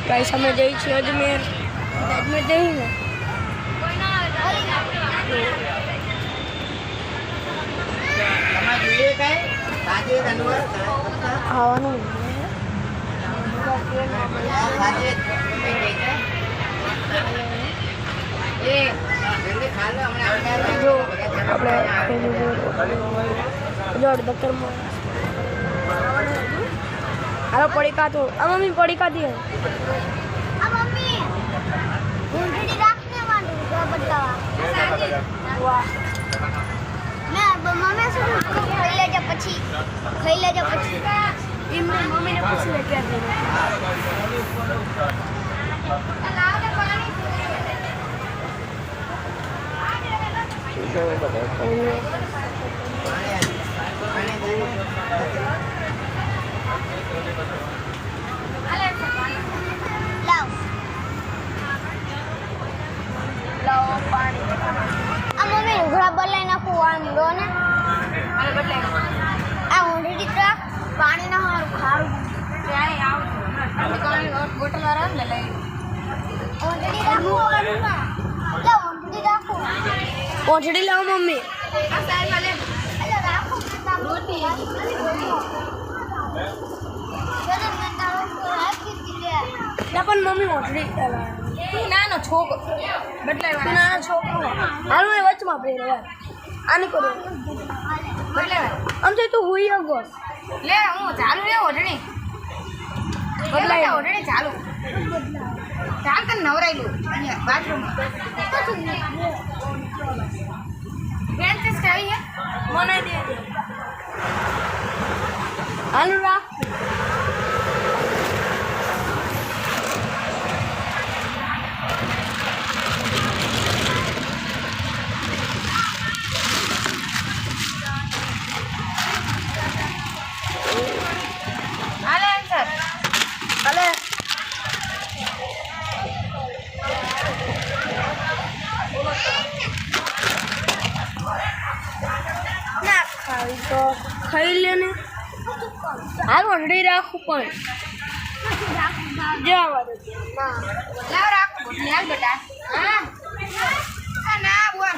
guys हमें गई थी अजमेर गई ना ખાવાનું જો આપણે જોડ દક્કરમાં હાલો પડીકા તો આ મમ્મી પડીકા દે આ મમ્મી ઊંધડી રાખને માંડું તો બતાવા વાહ મેં મમ્મી શું ખાઈ લેજે પછી એમને મમ્મીને પૂછી લે ક્યાં લાવને પાણી લાવ પાણી આ મમ્મી ઉઘડા બદલાઈ નાખું આમ લો ને આ ઊંધડી ટ્રક પાણી ના હારું ખારું ત્યારે આવ બોટલ વાળા ને લઈ ઊંધડી રાખો પહોંચડી લાવ મમ્મી આ સાઈડ માં લે અલે રાખો રોટી ના પણ મમ્મી પહોંચડી નાનો છોકરો બદલાય નાનો છોકરો હાલ મેં વચમાં પડી રહ્યા આની કરો બદલાય આમ તો તું હુઈ ગયો લે હું ચાલુ રે ઓઢણી બદલાય ઓઢણી ચાલુ ચાલ તને નવરાયલું અહીંયા બાથરૂમમાં પેન્ટ ટેસ્ટ આવી હે મને દે હાલો રાખ હાલે આન્સર હાલે ના ખાવી તો ખાઈ લે ને હાલ વંડી રાખું પણ જવા દે ના લાવ રાખો બોટલી હાલ બેટા હા આ ના બોલ